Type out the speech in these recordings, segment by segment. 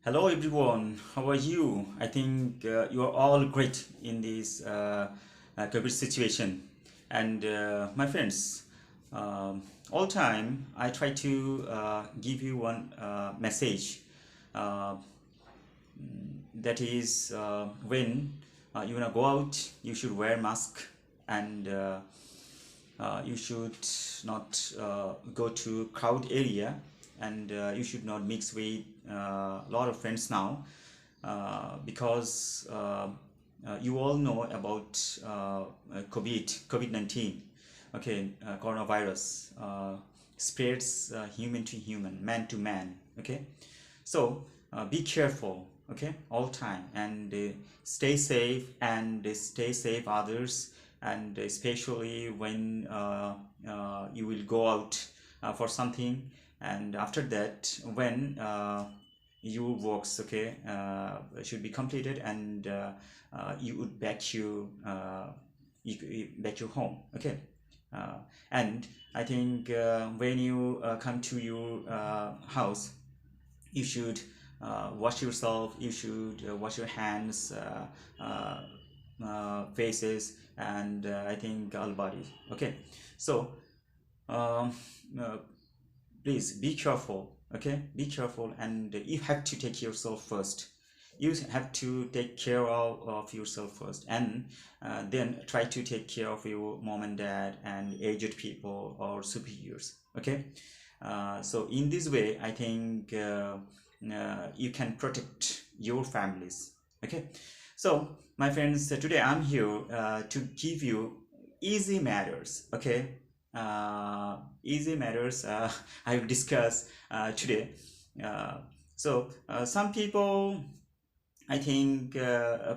Hello everyone, how are you? I think you are all great in this COVID situation. And my friends, all time I try to give you one message uh, that is when you wanna go out, you should wear mask and you should not go to crowd area and you should not mix with a lot of friends now because you all know about COVID-19. Okay, coronavirus spreads human to human, man to man. Okay, so be careful, okay, all time, and stay safe and stay safe others, and especially when you will go out for something, and after that when your works, okay, should be completed, and you would back you home, okay. uh, and I think when you come to your house, you should wash yourself, you should wash your hands, faces, and I think all body, okay. So um, uh, please be careful, okay, be careful, and you have to take yourself first. You have to take care of yourself first, and then try to take care of your mom and dad and aged people or superiors, okay. So in this way I think you can protect your families, okay. So my friends, today I'm here to give you easy matters, okay. Easy matters I will discuss today. Some people, I think,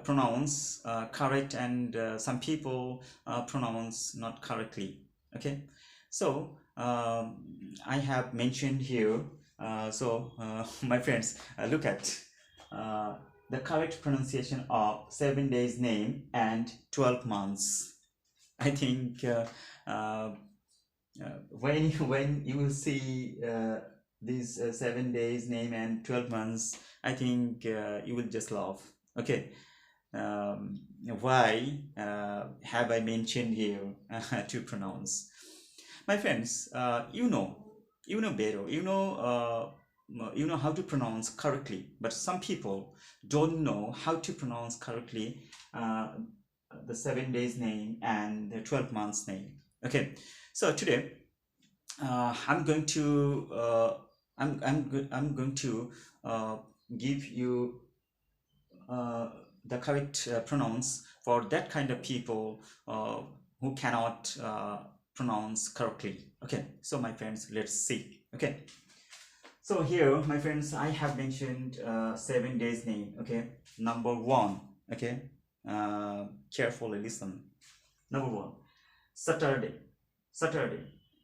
pronounce correct, and some people pronounce not correctly, okay. So I have mentioned here, my friends, look at uh, the correct pronunciation of 7 days name and 12 months. I think when you will see these 7 days name and 12 months, I think you will just laugh, okay. Why have I mentioned here to pronounce? My friends, you know better, you know how to pronounce correctly, but some people don't know how to pronounce correctly the 7 days name and the 12 months name, okay. So today I'm going to I'm going to give you the correct pronounce for that kind of people who cannot pronounce correctly, okay. So my friends, let's see, okay. So here, my friends, I have mentioned 7 days name, okay. Number one, okay, carefully listen. Number one, Saturday, Saturday,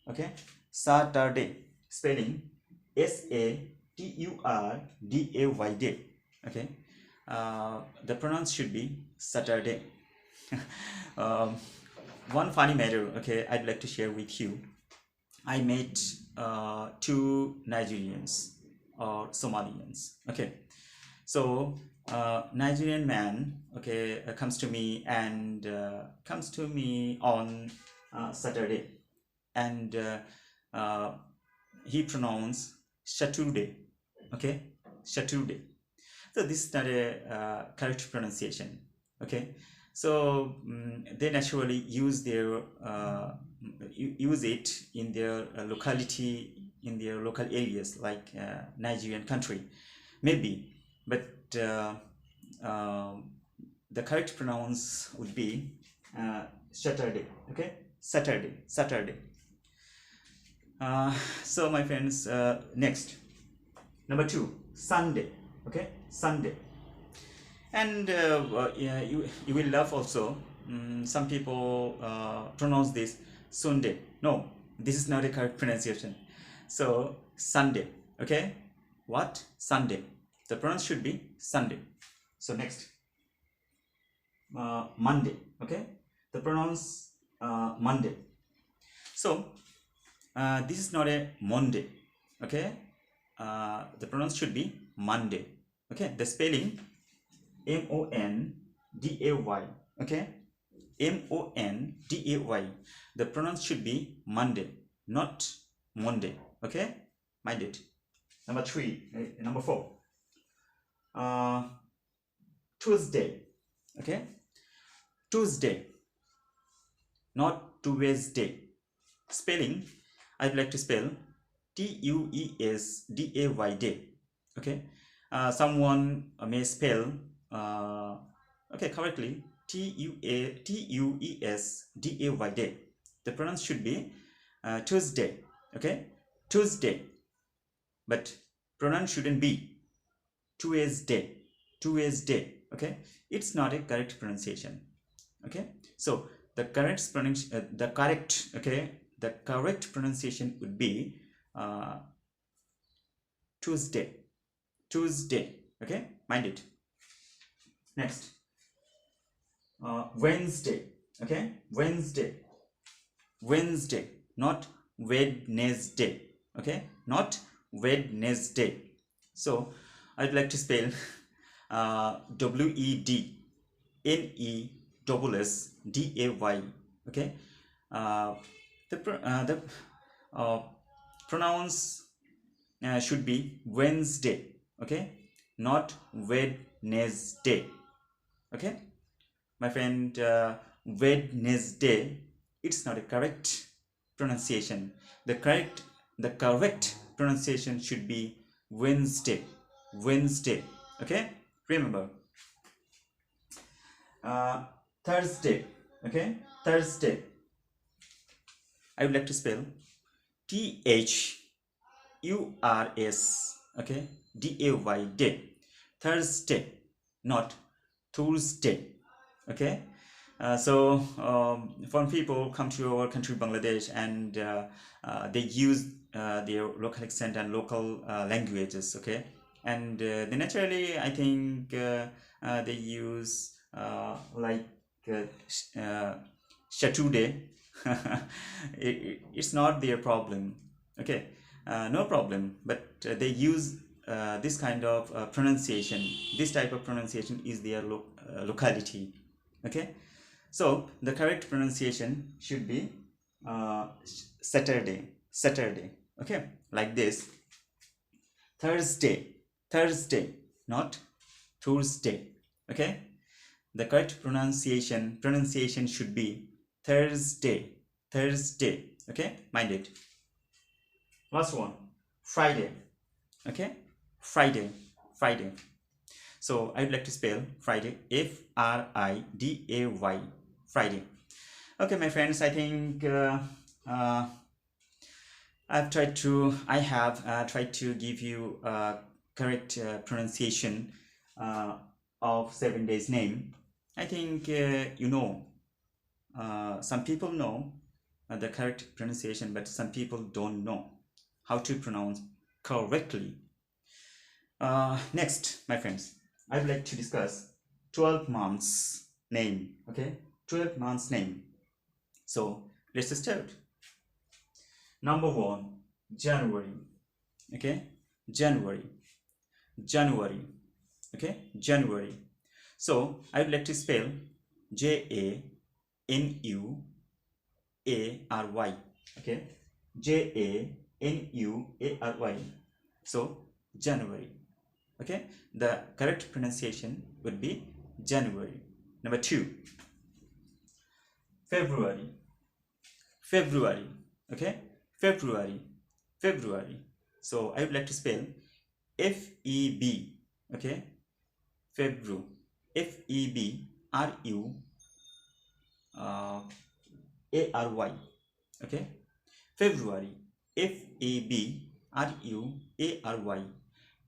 okay. Saturday, spelling Saturday, okay. The pronounce should be Saturday. um, One funny matter, okay, I'd like to share with you. I met two Nigerians or Somalians, okay. So Nigerian man, okay, comes to me and comes to me on Saturday, and he pronounced Saturday, okay, Saturday. So this is not a correct pronunciation, okay. So they naturally use their use it in their locality, in their local areas, like Nigerian country, maybe, but the correct pronounce would be Saturday, okay, Saturday, Saturday. So my friends, next, number two, Sunday, okay, Sunday. And yeah, you will laugh also. Some people pronounce this Sunday. No, this is not a correct pronunciation. So Sunday, okay. What? Sunday. The pronounce should be Sunday. So next, Monday, okay. The pronounce Monday. So this is not a Monday, okay. The pronounce should be Monday, Okay, the spelling Monday. Okay, Monday. The pronoun should be Monday, not Monday. Okay, mind it. Number 4. Tuesday. Okay, Tuesday, not Tuesday. Spelling, I'd like to spell Tuesday day. Okay, someone may spell correctly Tuesday day. The pronoun should be Tuesday. Okay, Tuesday, but pronoun shouldn't be Tuesday. Okay, it's not a correct pronunciation. Okay, so the correct pronunciation would be Tuesday. Okay, mind it. Next, Wednesday. Okay, Wednesday, not Wednesday. Okay, not Wednesday. So I'd like to spell WEDNESSDAY. Okay, the pronouns should be Wednesday. Okay, not Wednesday. Okay, my friend, Wednesday, it's not a correct pronunciation. The correct pronunciation should be Wednesday. Okay, remember. Thursday. Okay, Thursday, I would like to spell THURS. Okay, DAY, day. Thursday, not Tuesday. Okay, so foreign people come to our country Bangladesh, and they use their local accent and local languages. Okay, and they naturally, I think, they use Saturday. It's not their problem. Okay, no problem, but they use this kind of pronunciation. This type of pronunciation is their locality. Okay, so the correct pronunciation should be Saturday. Okay, like this. Thursday, not Tuesday. Okay, the correct pronunciation should be Thursday. Okay, mind it. Last one, Friday. Okay, Friday. So I would like to spell Friday, FRIDAY, Friday. Okay, my friends, I think I have tried to give you correct pronunciation of 7 days name. I think some people know the correct pronunciation, but some people don't know how to pronounce correctly. Next, my friends, I would like to discuss 12 months name. Okay, 12 months name. So let's start. Number 1, January. Okay, January. Okay, January. So I would like to spell JANUARY. Okay, JANUARY. So January. Okay, the correct pronunciation would be January. Number 2, February. Okay, February. So I would like to spell FEB. Okay, February. FEBRUARY. Okay, February. FEBRUARY.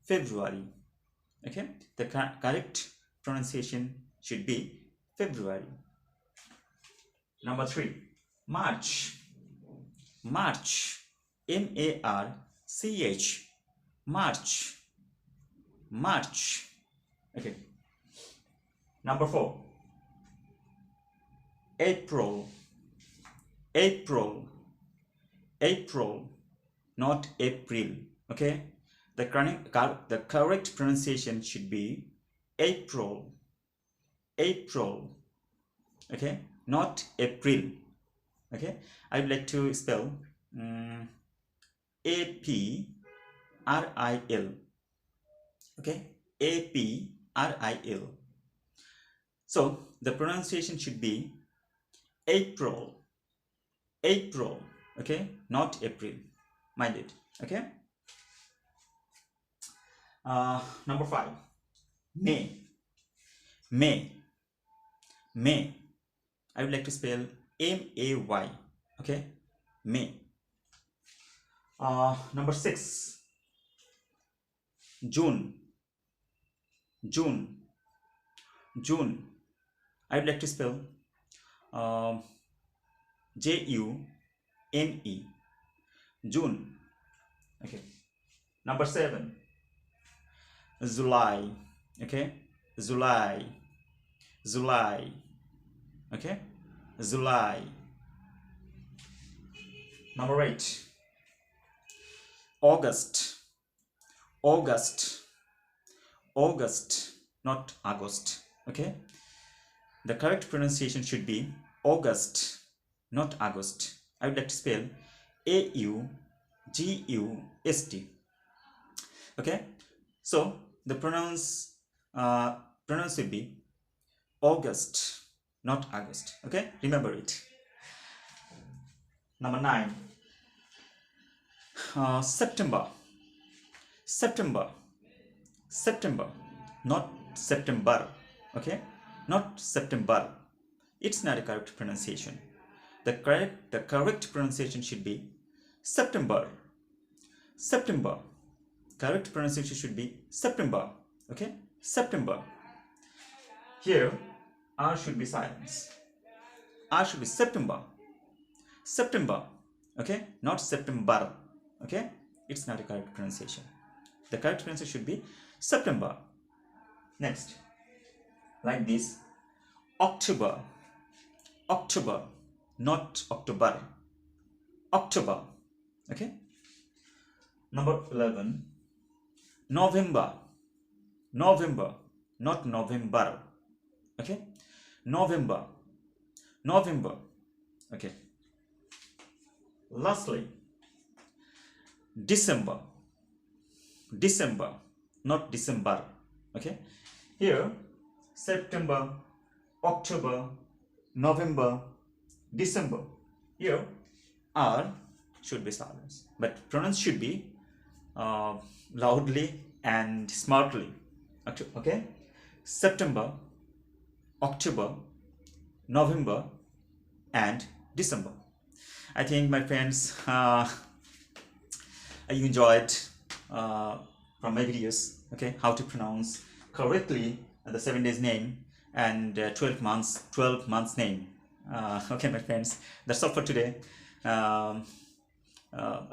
February. Okay, the correct pronunciation should be February. Number 3, March. MARCH. March. Okay. Number 4, April, not April. Okay, The correct pronunciation should be April. April. Okay, not April. Okay, I would like to spell April. Okay, April. So the pronunciation should be April. April. Okay, not April. Mind it. Okay. Number 5. May. May. May. I would like to spell M-A-Y. Okay, May. Number 6. June. June. June. I would like to spell J-U-N-E. June. Okay. Number 7. July. Okay, July. July. Okay, July. Number 8. August. August. August, not August. Okay, the correct pronunciation should be August, not August. I would like to spell A-U-G-U-S-T. Okay, so the pronounce would be August, not August. Okay, remember it. Number 9. September. September. September, not September. Okay, not September. It's not a correct pronunciation. The correct pronunciation should be September. September. Correct pronunciation should be September. Okay, September. Here, R should be silence. R should be September. September. Okay, not September. Okay, it's not a correct pronunciation. The correct pronunciation should be September. Next, like this, October. October, not October. October. Okay. Number 11. November. November, not November. Okay, November. November. Okay. Lastly, December. December, not December. Okay, here September, October, November, December. Here R should be silence, but pronouns should be loudly and smartly. Okay, September, October, November, and December. I think, my friends, you enjoyed from my videos, okay, how to pronounce correctly the 7 days name and 12 months name. Okay, my friends, that's all for today. I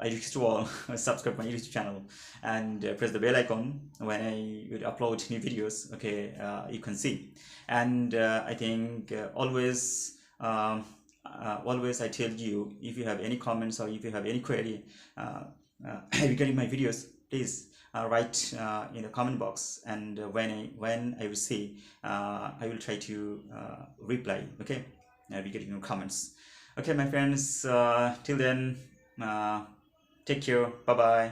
request you all subscribe my YouTube channel and press the bell icon when I would upload new videos. Okay, you can see. And I think always I tell you, if you have any comments or if you have any query regarding my videos, please write in the comment box, and when I receive, I will try to reply. Okay, regarding your comments. Okay, my friends, till then, take care. Bye bye.